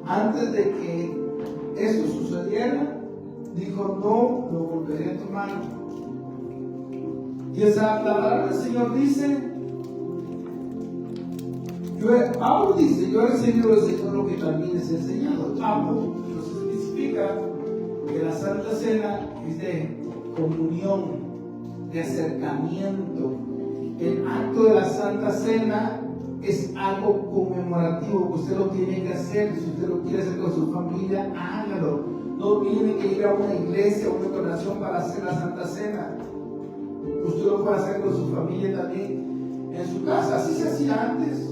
antes de que esto sucediera, dijo: no lo volveré a tomar. Y esa palabra del Señor dice, Pablo dice: yo he recibido del Señor lo que también les he enseñado. Pablo nos especifica que la Santa Cena es de comunión, de acercamiento. El acto de la Santa Cena es algo conmemorativo que usted lo tiene que hacer. Si usted lo quiere hacer con su familia, hágalo. No tiene que ir a una iglesia o una congregación para hacer la Santa Cena. Usted lo puede hacer con su familia también en su casa. Así se hacía antes.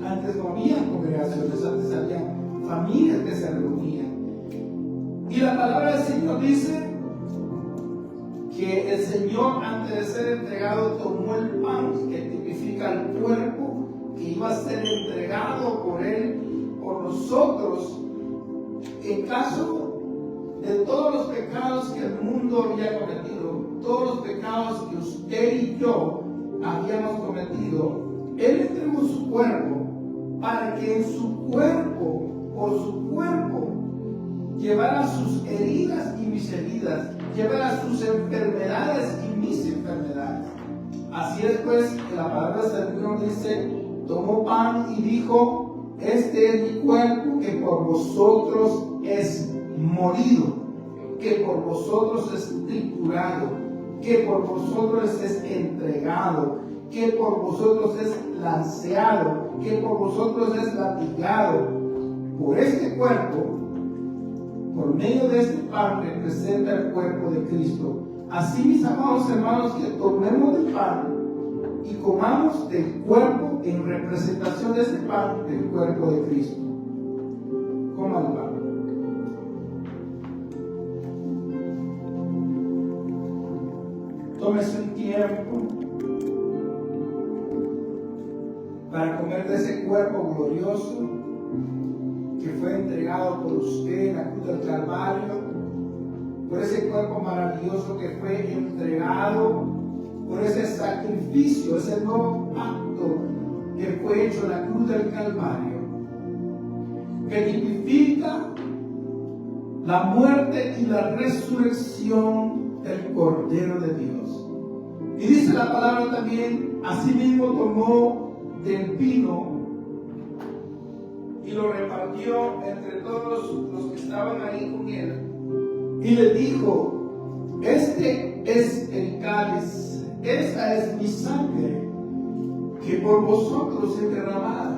Antes no había congregaciones, antes había familias que se reunían. Y la palabra del Señor dice que el Señor, antes de ser entregado, tomó el pan, que tipifica el cuerpo que iba a ser entregado por Él, por nosotros, en caso de todos los pecados que el mundo había cometido, todos los pecados que usted y yo habíamos cometido. Él entregó su cuerpo para que en su cuerpo, por su cuerpo, llevara sus heridas y mis heridas, llevara sus enfermedades y mis enfermedades. Así es pues que la palabra del Señor dice: tomó pan y dijo: este es mi cuerpo que por vosotros es molido, que por vosotros es triturado, que por vosotros es entregado, que por vosotros es lanceado, que por vosotros es latigado. Por este cuerpo, por medio de este pan, representa el cuerpo de Cristo. Así, mis amados hermanos, que tomemos del pan y comamos del cuerpo en representación de este pan, del cuerpo de Cristo. Coma el pan. Tómese un tiempo para comer de ese cuerpo glorioso que fue entregado por usted en la cruz del Calvario, por ese cuerpo maravilloso que fue entregado, por ese sacrificio, ese nuevo pacto que fue hecho en la cruz del Calvario, que tipifica la muerte y la resurrección del Cordero de Dios. Y dice la palabra también: asimismo tomó del vino y lo repartió entre todos los que estaban ahí con él, y le dijo: este es el cáliz, esa es mi sangre, que por vosotros es derramada.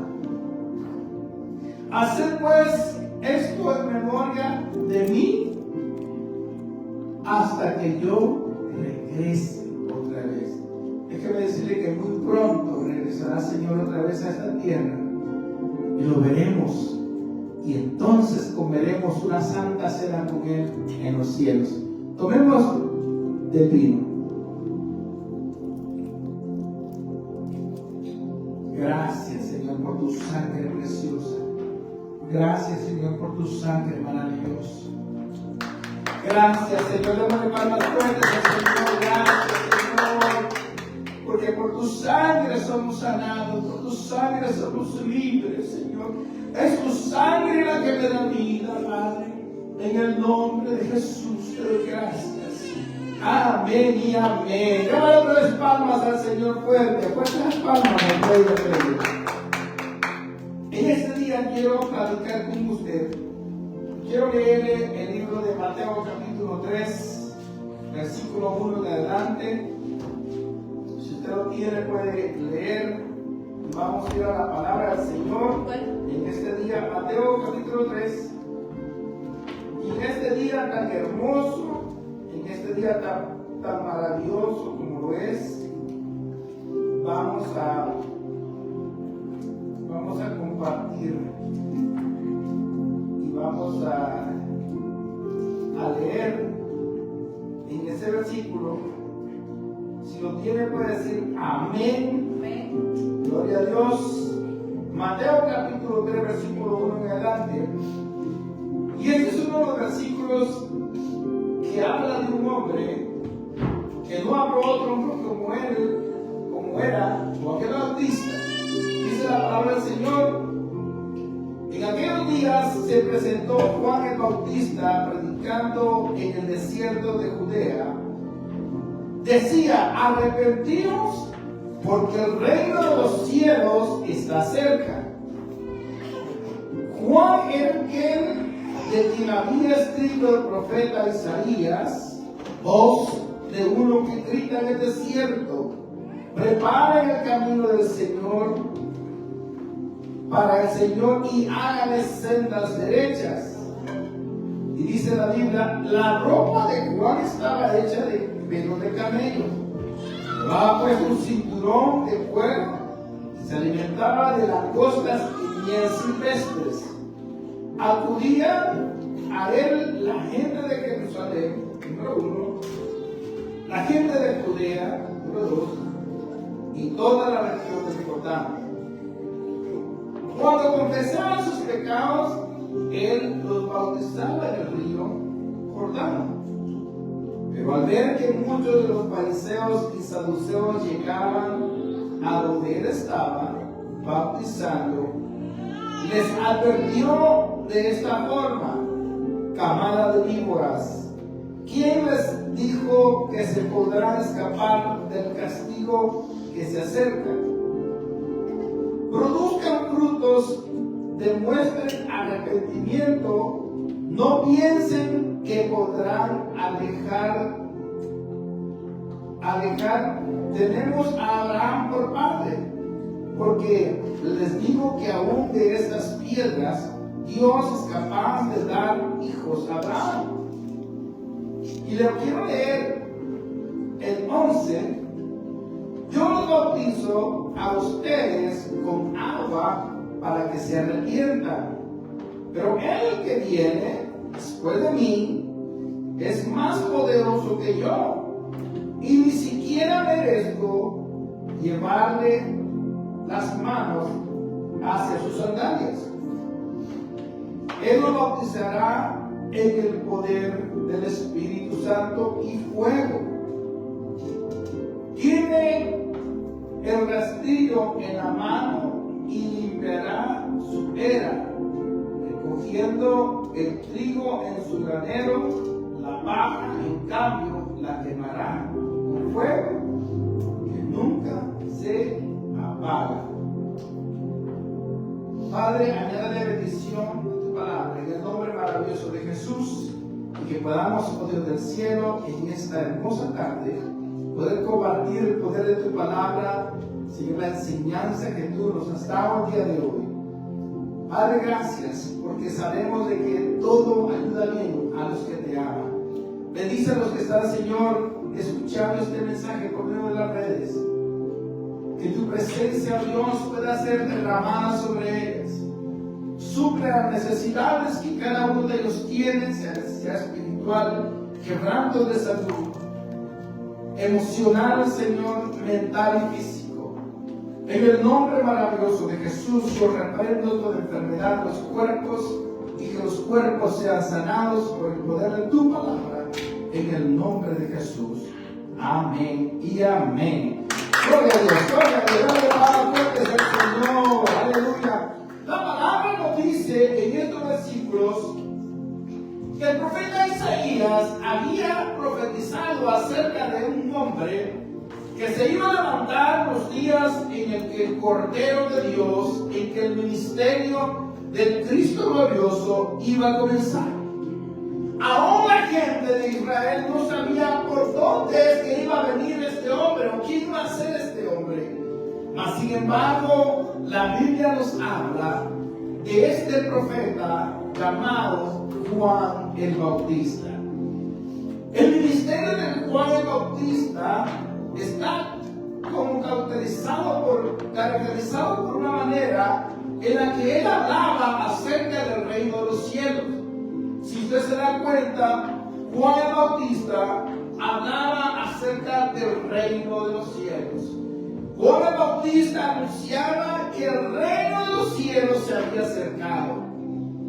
Haced pues esto en memoria de mí, hasta que yo regrese otra vez. Déjeme decirle que muy pronto regresará el Señor otra vez a esta tierra, y lo veremos, y entonces comeremos una santa cena con Él en los cielos. Tomemos del vino. Gracias, Señor, por tu sangre preciosa. Gracias, Señor, por tu sangre maravillosa. Gracias, Señor. Démosle palmas fuertes al Señor. Gracias, Señor, porque por tu sangre somos sanados, por tu sangre somos libres, Señor. Es tu sangre la que me da vida, Padre. En el nombre de Jesús te doy gracias. Amén y amén. Démosle otra vez palmas al Señor fuerte. Fuertes las palmas al Rey de Reyes. En este día quiero platicar con usted. Quiero leerle el libro de Mateo capítulo 3, versículo 1 en adelante. Si usted lo tiene, puede leer. Vamos a ir a la palabra del Señor en este día. Mateo capítulo 3. Y en este día tan hermoso, en este día tan maravilloso como lo es, vamos a compartir y vamos a leer en ese versículo. Si lo tiene, puede decir amén. Amén. Gloria a Dios. Mateo capítulo 3, versículo 1 en adelante. Y este es uno de los versículos que habla de un hombre que no habló otro hombre como él, como era Juan el Bautista. Dice la palabra del Señor: en aquellos días días se presentó Juan el Bautista predicando en el desierto de Judea. Decía: arrepentíos, porque el reino de los cielos está cerca. Juan era aquel de quien había escrito el profeta Isaías, voz de uno que grita en el desierto: preparen el camino del Señor, para el Señor, y háganle sendas derechas. Y dice la Biblia: la ropa de Juan estaba hecha de pelo de camello. Llevaba pues un cinturón de cuero, se alimentaba de langostas y miel silvestres. Acudía a él la gente de Jerusalén, número 1, la gente de Judea, número 2, y toda la región del Jordán. Cuando confesaban sus pecados, él los bautizaba en el río Jordán. Pero al ver que muchos de los fariseos y saduceos llegaban a donde él estaba bautizando, les advirtió de esta forma: camada de víboras, ¿quién les dijo que se podrán escapar del castigo que se acerca? Produzcan frutos, demuestren arrepentimiento, no piensen que podrán alejar. Tenemos a Abraham por padre, porque les digo que aún de estas piedras Dios es capaz de dar hijos a Abraham. Y le quiero leer el 11. Yo los bautizo a ustedes con agua para que se arrepientan, pero el que viene después de mí es más poderoso que yo, y ni siquiera merezco llevarle las manos hacia sus sandalias. Él lo bautizará en el poder del Espíritu Santo y fuego. Tiene el rastrillo en la mano y limpiará su era, recogiendo el trigo en su granero, la paja en cambio la quemará con fuego que nunca se apaga. Padre, añádale bendición a tu palabra en el nombre maravilloso de Jesús, y que podamos, oh Dios del cielo, en esta hermosa tarde poder compartir el poder de tu palabra, Señor, la enseñanza que tú nos has dado el día de hoy. Padre, gracias, porque sabemos de que todo ayuda bien a los que te aman. Bendice a los que están, Señor, escuchando este mensaje por medio de las redes. Que tu presencia, Dios, pueda ser derramada sobre ellos. Suple las necesidades que cada uno de ellos tiene, sea espiritual, quebranto de salud, emocional, Señor, mental y físico. En el nombre maravilloso de Jesús, yo reprendo toda enfermedad de los cuerpos, y que los cuerpos sean sanados por el poder de tu palabra, en el nombre de Jesús. Amén y amén. Gloria a Dios, gloria a Dios, dale palabras fuertes al Señor, aleluya. La palabra nos dice en estos versículos que el profeta Isaías había profetizado acerca de un hombre que se iba a levantar los días en el que el Cordero de Dios, en que el ministerio del Cristo glorioso iba a comenzar. Aún la gente de Israel no sabía por dónde es que iba a venir este hombre o quién iba a ser este hombre. Mas sin embargo, la Biblia nos habla de este profeta llamado Juan el Bautista. El ministerio de Juan el Bautista está como caracterizado por una manera en la que él hablaba acerca del reino de los cielos. Si usted se da cuenta, Juan el Bautista hablaba acerca del reino de los cielos. Juan el Bautista anunciaba que el reino de los cielos se había acercado.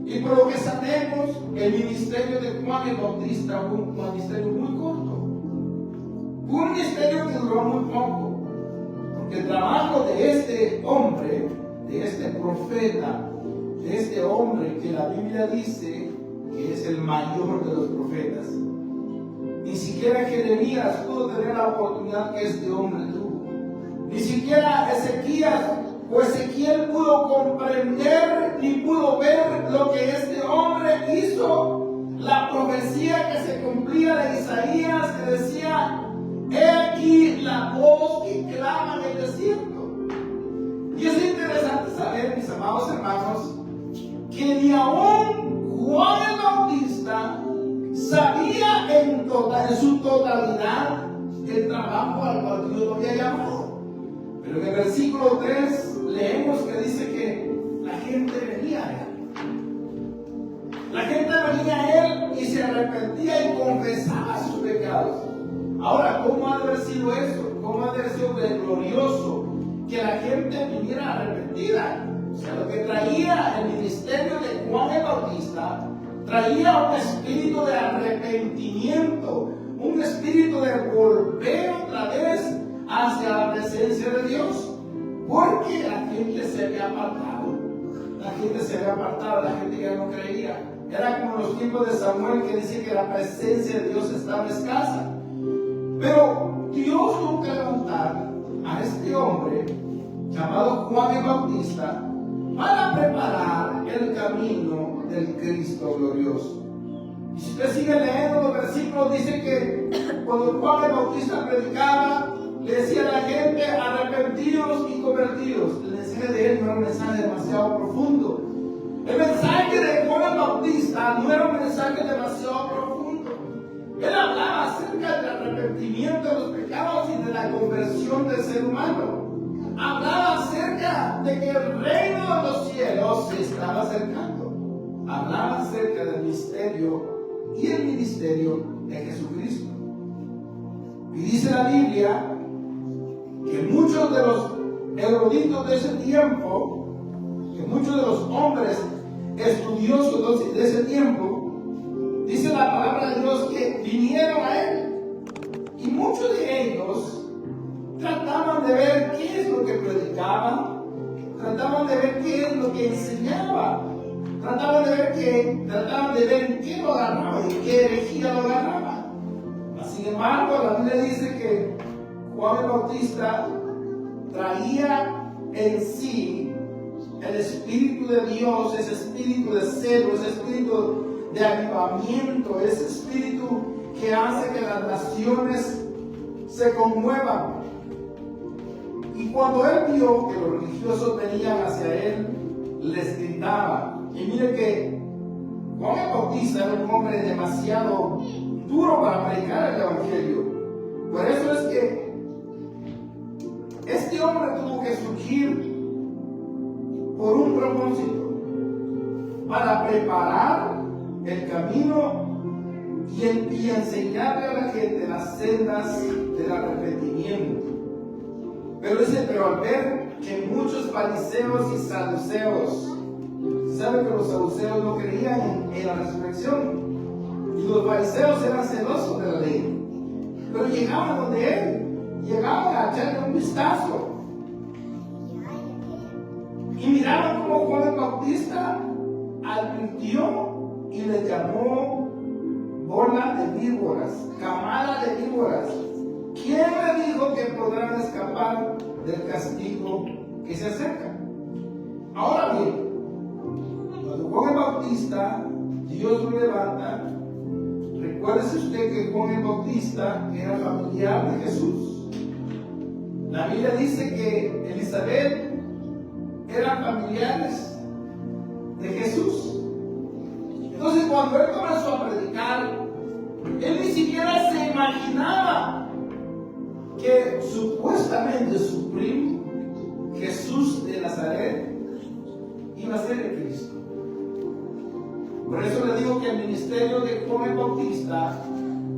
Y por lo que sabemos, el ministerio de Juan el Bautista fue un ministerio muy corto. Fue un ministerio que duró muy poco. Porque el trabajo de este hombre, de este profeta, de de este hombre que la Biblia dice que es el mayor de los profetas. Ni siquiera Jeremías pudo tener la oportunidad que este hombre tuvo. Ni siquiera Ezequiel pudo comprender ni pudo ver lo que este hombre hizo. La profecía que se cumplía de Isaías, que decía: he aquí la voz que clama en el desierto. Y es interesante saber, mis amados hermanos, que ni aún Juan el Bautista sabía en su totalidad el trabajo al cual Dios lo había llamado. Pero en el versículo 3 leemos que dice que la gente venía a él. La gente venía a él y se arrepentía y confesaba sus pecados. Ahora, ¿cómo ha de haber sido eso? ¿Cómo ha de haber sido glorioso que la gente viniera arrepentida? O sea, lo que traía el ministerio de Juan el Bautista traía un espíritu de arrepentimiento, un espíritu de volver otra vez hacia la presencia de Dios, porque la gente se había apartado. La gente se había apartado, la gente ya no creía. Era como los tiempos de Samuel, que dice que la presencia de Dios estaba escasa. Pero Dios tuvo que levantar a este hombre llamado Juan el Bautista para preparar el camino del Cristo glorioso. Y si usted sigue leyendo los versículos, dice que cuando Juan el Bautista predicaba, le decía a la gente: arrepentidos y convertidos. El mensaje de él no era un mensaje demasiado profundo. El mensaje de Juan el Bautista no era un mensaje demasiado profundo. Él hablaba acerca del arrepentimiento de los pecados y de la conversión del ser humano. Hablaba acerca de que el reino de los cielos se estaba acercando. Hablaba acerca del misterio y el ministerio de Jesucristo. Y dice la Biblia que muchos de los eruditos de ese tiempo, que muchos de los hombres estudiosos de ese tiempo, dice la palabra de Dios que vinieron a él. Y muchos de ellos trataban de ver qué es lo que predicaba, trataban de ver qué es lo que enseñaba, trataban de ver en qué lo agarraba y qué herejía lo agarraba. Sin embargo, la Biblia dice que Juan el Bautista traía en sí el Espíritu de Dios, ese espíritu de celo, ese espíritu de avivamiento, ese espíritu que hace que las naciones se conmuevan. Y cuando él vio que los religiosos venían hacia él, les gritaba. Y mire que Juan el Bautista era un hombre demasiado duro para predicar el Evangelio. Por eso es que este hombre tuvo que surgir por un propósito, para preparar el camino y enseñarle a la gente las sendas del arrepentimiento. Pero al ver que muchos fariseos y saduceos, saben que los saduceos no creían en la resurrección, y los fariseos eran celosos de la ley, pero llegaban donde él, llegaban a echarle un vistazo y miraban como Juan el Bautista advirtió y les llamó bola de víboras, camada de víboras. ¿Quién me dijo que podrán escapar del castigo que se acerca? Ahora bien, cuando Juan el Bautista, Dios lo levanta, recuérdese usted que Juan el Bautista era familiar de Jesús. La Biblia dice que Elizabeth eran familiares de Jesús. Entonces, cuando él comenzó a predicar, él ni siquiera se imaginaba que supuestamente su primo, Jesús de Nazaret, iba a ser el Cristo. Por eso le digo que el ministerio de Juan el Bautista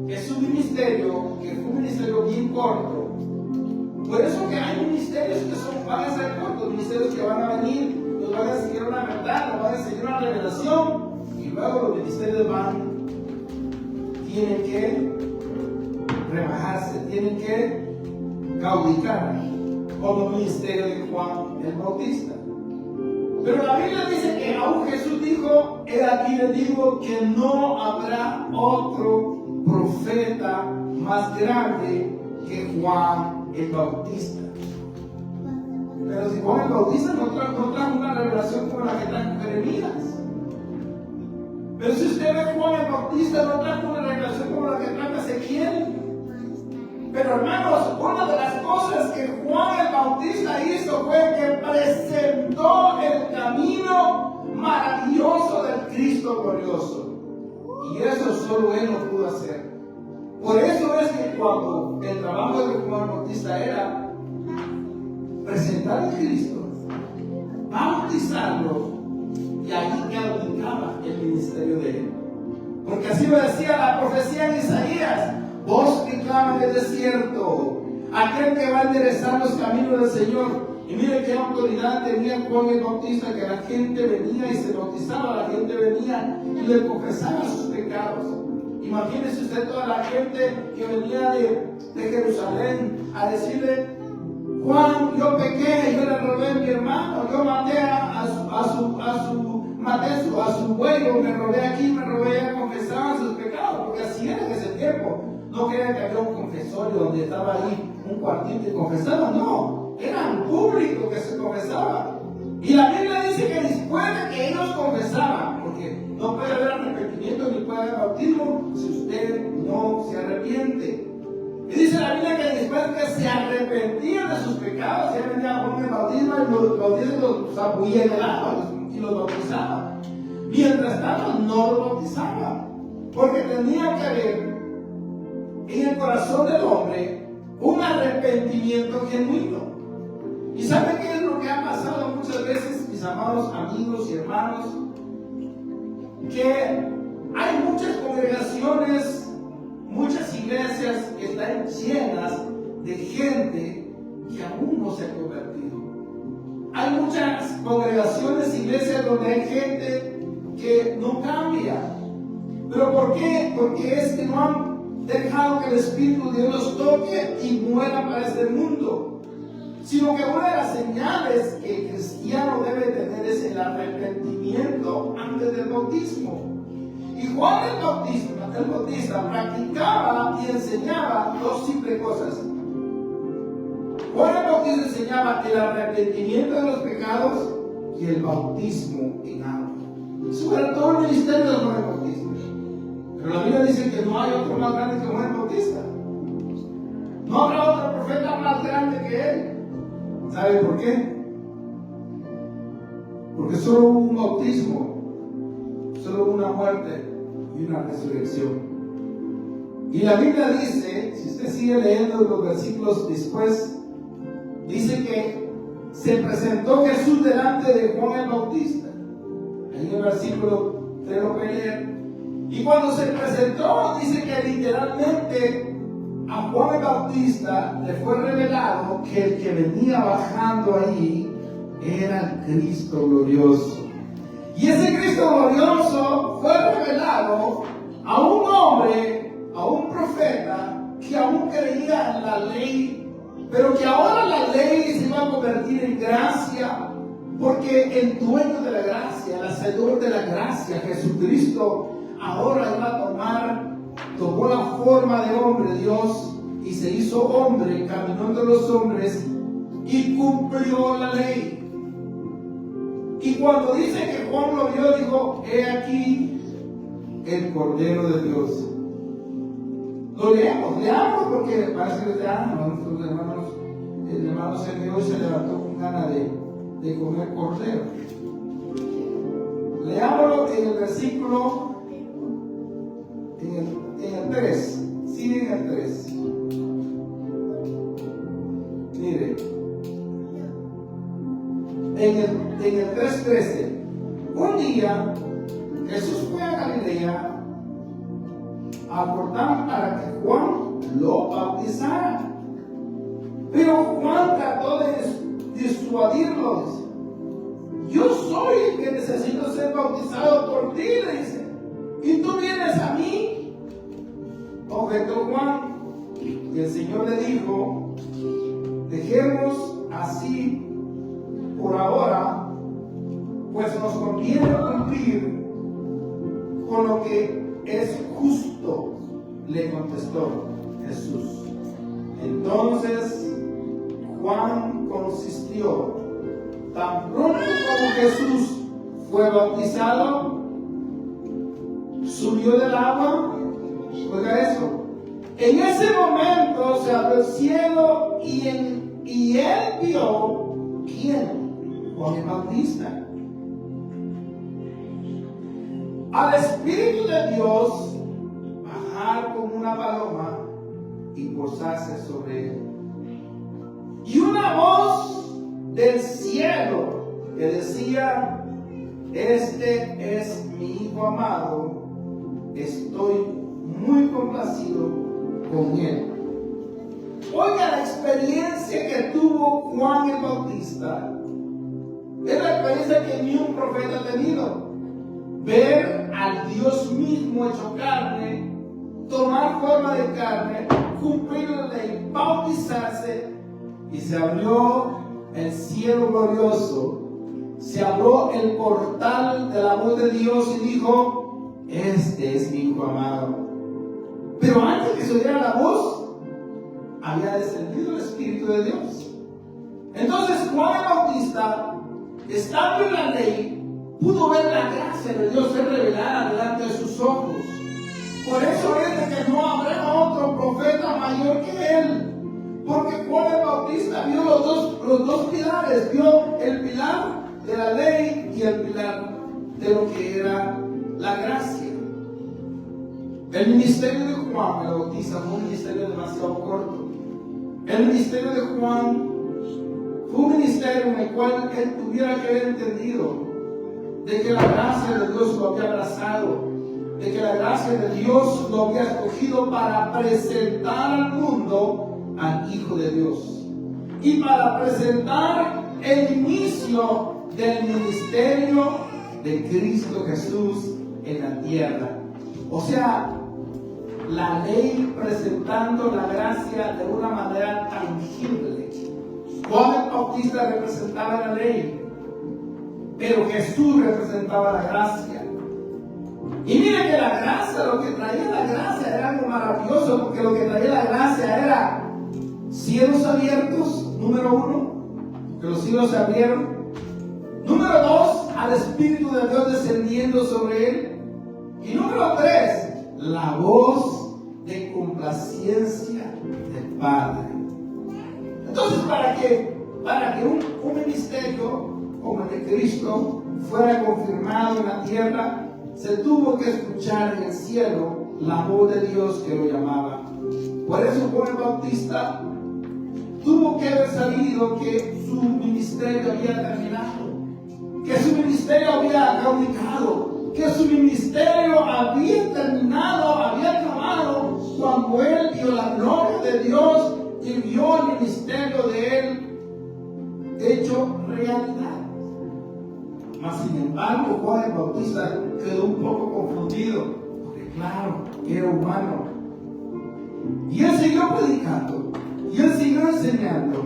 es un ministerio que fue un ministerio bien corto. Por eso que hay ministerios que van a ser cortos, ministerios que van a venir, nos van a enseñar una verdad, nos van a enseñar una revelación, y luego los ministerios tienen que rebajarse, tienen que caudicar, como el ministerio de Juan el Bautista. Pero la Biblia dice que aún he aquí les digo que no habrá otro profeta más grande que Juan el Bautista. Pero si Juan el Bautista no trajo una revelación como la que trajo Jeremías. Pero si usted ve, Juan el Bautista no trajo una revelación como la que trajo Ezequiel. Pero hermanos, una de las cosas que Juan el Bautista hizo fue que presentó el camino maravilloso del Cristo glorioso. Y eso solo él lo pudo hacer. Por eso es que cuando el trabajo de Juan el Bautista era presentar a Cristo, bautizarlo, y ahí claudicaba el ministerio de él. Porque así lo decía la profecía en Isaías: voz que clama en el desierto, aquel que va a enderezar los caminos del Señor. Y mire qué autoridad tenía Juan el Bautista, que la gente venía y se bautizaba, la gente venía y le confesaba sus pecados. Imagínese usted toda la gente que venía de Jerusalén a decirle: Juan, yo pequé, yo le robé a mi hermano, yo maté a su huevo, me robé aquí, me robé allá, confesaban sus pecados, porque así era en ese tiempo. No crean que había un confesorio donde estaba ahí un cuartito y confesaban, no, eran públicos que se confesaban. Y la Biblia dice que después de que ellos confesaban, porque no puede haber arrepentimiento ni puede haber bautismo si usted no se arrepiente. Y dice la Biblia que después que se arrepentían de sus pecados, ya venía Juan el Bautista y los bautistas los abuñalaban y los bautizaban. Mientras tanto no los bautizaban, porque tenía que haber en el corazón del hombre un arrepentimiento genuino. ¿Y sabe qué es lo que ha pasado muchas veces, mis amados amigos y hermanos? Que hay muchas congregaciones, muchas iglesias que están llenas de gente que aún no se ha convertido. Hay muchas congregaciones, iglesias donde hay gente que no cambia. ¿Pero por qué? Porque es que no han dejado que el Espíritu de Dios los toque y mueran para este mundo. Sino que una de las señales que el cristiano debe tener es el arrepentimiento antes del bautismo. Y Juan el Bautista practicaba y enseñaba dos simples cosas. Juan el Bautista enseñaba el arrepentimiento de los pecados y el bautismo en agua. Eso era todo el ministerio de Juan el Bautista. Pero la Biblia dice que no hay otro más grande que Juan el Bautista. No habrá otro profeta más grande que él. ¿Sabe por qué? Porque solo hubo un bautismo, solo hubo una muerte y una resurrección. Y la Biblia dice, si usted sigue leyendo los versículos después, dice que se presentó Jesús delante de Juan el Bautista. Ahí en el versículo 3 lo puede leer. Y cuando se presentó, dice que literalmente a Juan el Bautista le fue revelado que el que venía bajando ahí era el Cristo glorioso. Y ese Cristo glorioso fue revelado a un hombre, a un profeta que aún creía en la ley, pero que ahora la ley se iba a convertir en gracia, porque el dueño de la gracia, el hacedor de la gracia, Jesucristo, ahora iba a tomó la forma de hombre, Dios, y se hizo hombre, caminó entre los hombres y cumplió la ley. Y cuando dice que Juan lo vio, dijo: he aquí el Cordero de Dios. Lo leamos porque parece que nuestros hermanos, el hermano Sergio se levantó con ganas de comer cordero. Leámoslo en el versículo, en el 3. Sigue en el 3. Mire, en el 3:13, un día Jesús fue a Galilea a Jordán para que Juan lo bautizara. Pero Juan trató de disuadirlos. Yo soy el que necesito ser bautizado por ti, le dice. ¿Y tú vienes a mí? Objetó Juan. Y el Señor le dijo: dejemos así por ahora, pues nos conviene cumplir con lo que es justo, le contestó Jesús. Entonces Juan consistió. Tan pronto como Jesús fue bautizado, subió del agua. Oiga eso. En ese momento se abrió el cielo y él vio, ¿quién? Juan el Bautista. Al Espíritu de Dios bajar como una paloma y posarse sobre él. Y una voz del cielo que decía: este es mi Hijo amado, estoy muy complacido con él. Oiga, la experiencia que tuvo Juan el Bautista es la experiencia que ni un profeta ha tenido. Ver al Dios mismo hecho carne, tomar forma de carne, cumplir la ley, bautizarse, y se abrió el cielo glorioso, se abrió el portal de la voz de Dios y dijo: este es mi Hijo amado. Pero antes que se oyera la voz, había descendido el Espíritu de Dios. Entonces Juan el Bautista, estando en la ley, pudo ver la gracia de Dios ser revelada delante de sus ojos. Por eso es de que no habrá otro profeta mayor que él. Porque Juan el Bautista vio los dos pilares. Vio el pilar de la ley y el pilar de lo que era la gracia. El ministerio de Juan el Bautista fue un ministerio demasiado corto. El ministerio de Juan fue un ministerio en el cual él tuviera que haber entendido de que la gracia de Dios lo había abrazado, de que la gracia de Dios lo había escogido para presentar al mundo al Hijo de Dios y para presentar el inicio del ministerio de Cristo Jesús en la tierra. O sea, la ley presentando la gracia de una manera tangible. Juan el Bautista representaba la ley, pero Jesús representaba la gracia. Y miren que la gracia, lo que traía la gracia era algo maravilloso, porque lo que traía la gracia era cielos abiertos, número uno, que los cielos se abrieron. Número dos, al Espíritu de Dios descendiendo sobre él. Y número tres, la voz de complacencia del Padre. Entonces, para que un ministerio como el de Cristo fuera confirmado en la tierra, se tuvo que escuchar en el cielo la voz de Dios que lo llamaba. Por eso Juan el Bautista tuvo que haber sabido que su ministerio había terminado, que su ministerio había caducado, que su ministerio había terminado, había acabado, cuando él vio la gloria de Dios y vio el ministerio de él hecho realidad. Mas sin embargo, Juan el Bautista quedó un poco confundido, porque claro, era humano. Y él siguió predicando, y él siguió enseñando.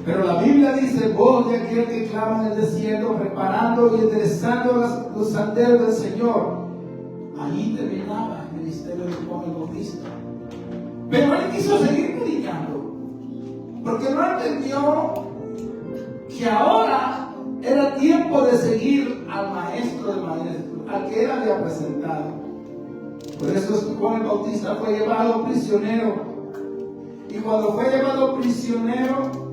Pero la Biblia dice: voz de aquel que clama en el desierto, preparando y enderezando los senderos del Señor. Allí terminaba el ministerio de Juan el Bautista. Pero él quiso seguir predicando, porque no entendió que ahora era tiempo de seguir al maestro de maestros, al que él había presentado. Por eso es que Juan el Bautista fue llevado prisionero. Y cuando fue llevado prisionero,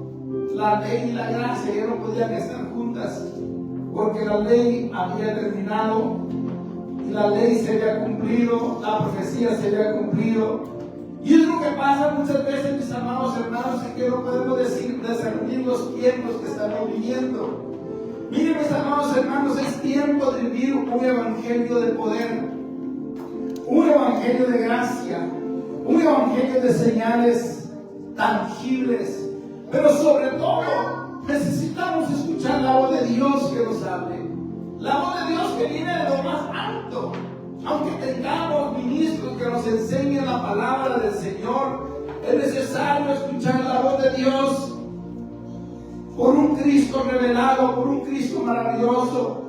la ley y la gracia ya no podían estar juntas, porque la ley había terminado y la ley se había cumplido, la profecía se había cumplido. Y es lo que pasa muchas veces, mis amados hermanos, y que no podemos discernir los tiempos que estamos viviendo. Miren, mis amados hermanos, es tiempo de vivir un evangelio de poder, un evangelio de gracia, un evangelio de señales tangibles. Pero sobre todo, necesitamos escuchar la voz de Dios que nos hable. La voz de Dios que viene de lo más alto. Aunque tengamos ministros que nos enseñen la palabra del Señor, es necesario escuchar la voz de Dios por un Cristo revelado, por un Cristo maravilloso.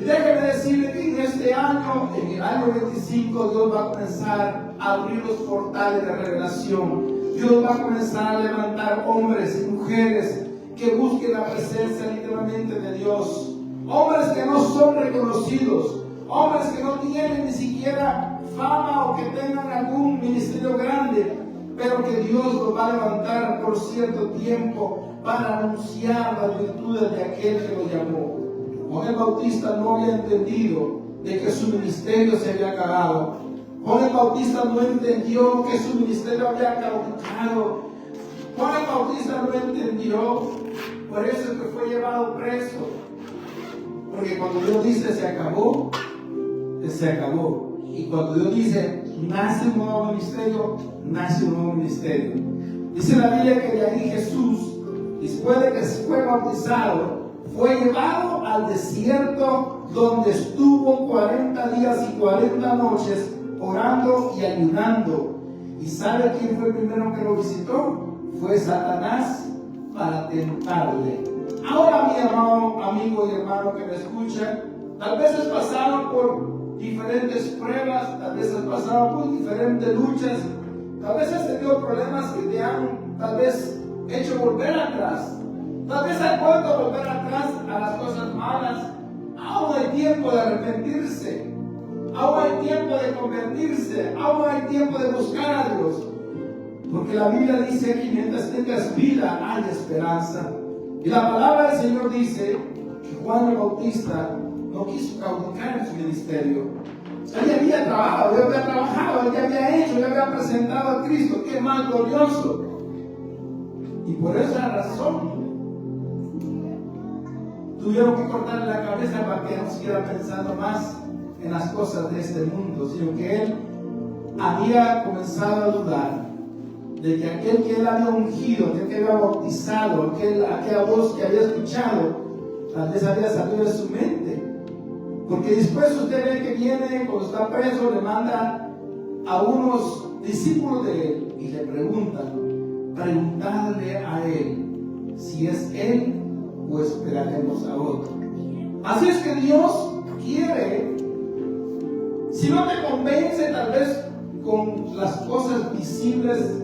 Y déjeme decirle que en este año en el año 25, Dios va a comenzar a abrir los portales de revelación. Dios va a comenzar a levantar hombres y mujeres que busquen la presencia literalmente de Dios. Hombres que no son reconocidos, hombres que no tienen ni siquiera fama o que tengan algún ministerio grande, pero que Dios los va a levantar por cierto tiempo para anunciar las virtudes de aquel que lo llamó. Juan el Bautista no había entendido de que su ministerio se había acabado. Juan el Bautista no entendió que su ministerio había caducado. Juan el Bautista no entendió, por eso es que fue llevado preso. Porque cuando Dios dice se acabó, se acabó. Y cuando Dios dice nace un nuevo ministerio, nace un nuevo ministerio. Dice la Biblia que de ahí Jesús, después de que fue bautizado, fue llevado al desierto donde estuvo 40 días y 40 noches orando y ayunando. ¿Y sabe quién fue el primero que lo visitó? Fue Satanás para tentarle. Ahora, mi amado amigo y hermano que me escucha, tal vez has pasado por diferentes pruebas, tal vez has pasado por diferentes luchas, tal vez has tenido problemas que te han tal vez hecho volver atrás. Tal vez has vuelto volver atrás a las cosas malas. Aún hay tiempo de arrepentirse. Aún hay tiempo de convertirse. Aún hay tiempo de buscar a Dios. Porque la Biblia dice que mientras tengas vida hay esperanza. Y la palabra del Señor dice que Juan el Bautista no quiso claudicar en su ministerio. Él ya había trabajado, él ya había hecho, ya había presentado a Cristo. ¡Qué más glorioso! Y por esa razón tuvieron que cortarle la cabeza para que no siguiera pensando más en las cosas de este mundo, sino que él había comenzado a dudar de que aquel que él había ungido, aquel que había bautizado, aquella voz que había escuchado, tal vez había salido de su mente. Porque después usted ve que viene, cuando está preso, le manda a unos discípulos de él y le preguntarle a él si es él o esperaremos a otro. Así es que Dios quiere, si no te convence tal vez con las cosas visibles,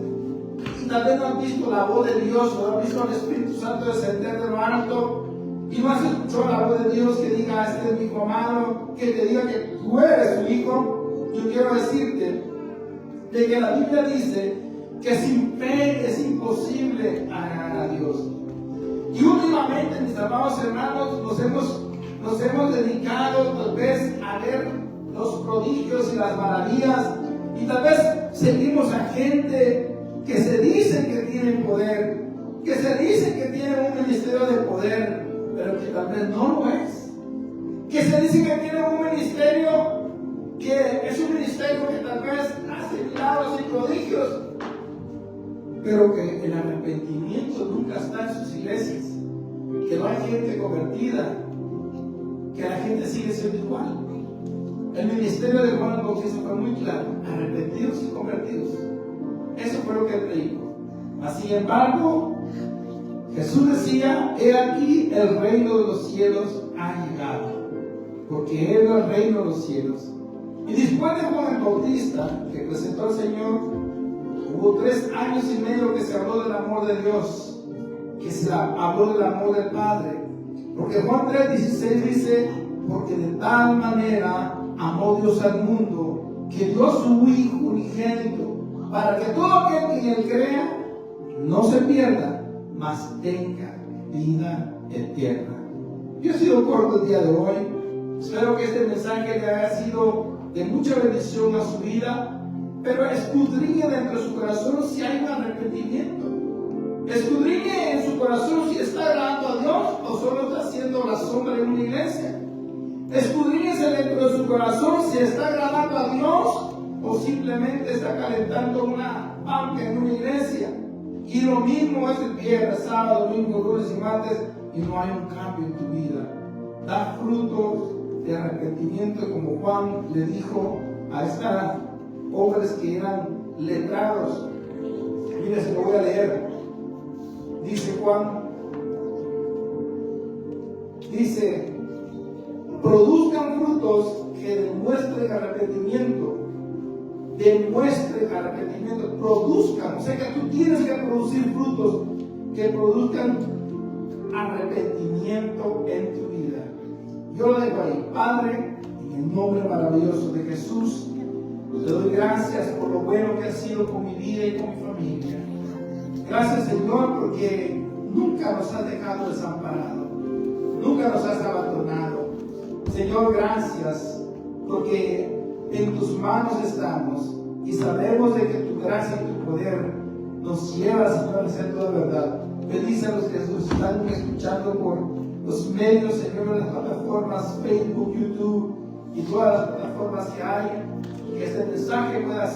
y tal vez no has visto la voz de Dios, o no has visto al Espíritu Santo descender de lo alto, y no has escuchado la voz de Dios que diga, este es mi hijo amado, que te diga que tú eres su hijo, yo quiero decirte de que la Biblia dice que sin fe es imposible agradar a Dios. Y últimamente, mis amados hermanos, nos hemos dedicado tal vez a ver los prodigios y las maravillas, y tal vez seguimos a gente que se dicen que tienen poder, que se dicen que tienen un ministerio de poder, pero que tal vez no lo es. Que se dice que tienen un ministerio que es un ministerio que tal vez hace milagros y prodigios, pero que el arrepentimiento nunca está en sus iglesias, que no hay gente convertida, que la gente sigue siendo igual. El ministerio de Juan el Bautista fue muy claro: arrepentidos y convertidos. Eso fue lo que él dijo. Sin embargo, Jesús decía: he aquí el reino de los cielos ha llegado, porque él es el reino de los cielos. Y después de Juan el Bautista, que presentó al Señor, hubo 3 años y medio que se habló del amor de Dios, que se habló del amor del Padre. Porque Juan 3:16 dice: porque de tal manera amó Dios al mundo, que dio su Hijo unigénito, para que todo aquel que en él crea no se pierda, mas tenga vida eterna. Yo he sido corto el día de hoy. Espero que este mensaje le haya sido de mucha bendición a su vida, pero escudriñe dentro de su corazón si hay un arrepentimiento. Escudriñe en su corazón si está agradando a Dios o solo está haciendo la sombra en una iglesia. Escudriñese dentro de su corazón si está agradando a Dios o simplemente está calentando una banca en una iglesia. Y lo mismo es el viernes, sábado, domingo, lunes y martes, y no hay un cambio en tu vida. Da frutos de arrepentimiento, como Juan le dijo a estos hombres que eran letrados. Mire, se lo voy a leer. Dice Juan, dice: produzcan frutos que den demuestren arrepentimiento. Demuestren arrepentimiento, produzcan. O sea que tú tienes que producir frutos que produzcan arrepentimiento en tu vida. Yo lo dejo ahí. Padre, en el nombre maravilloso de Jesús, te doy gracias por lo bueno que has sido con mi vida y con mi familia. Gracias, Señor, porque nunca nos has dejado desamparados, nunca nos has abandonado. Señor, gracias, porque en tus manos estamos y sabemos de que tu gracia y tu poder nos lleva, Señor, a hacer toda verdad. Bendice a los que nos están escuchando por los medios, Señor, de las plataformas Facebook, YouTube y todas las plataformas que hay, que este mensaje pueda ser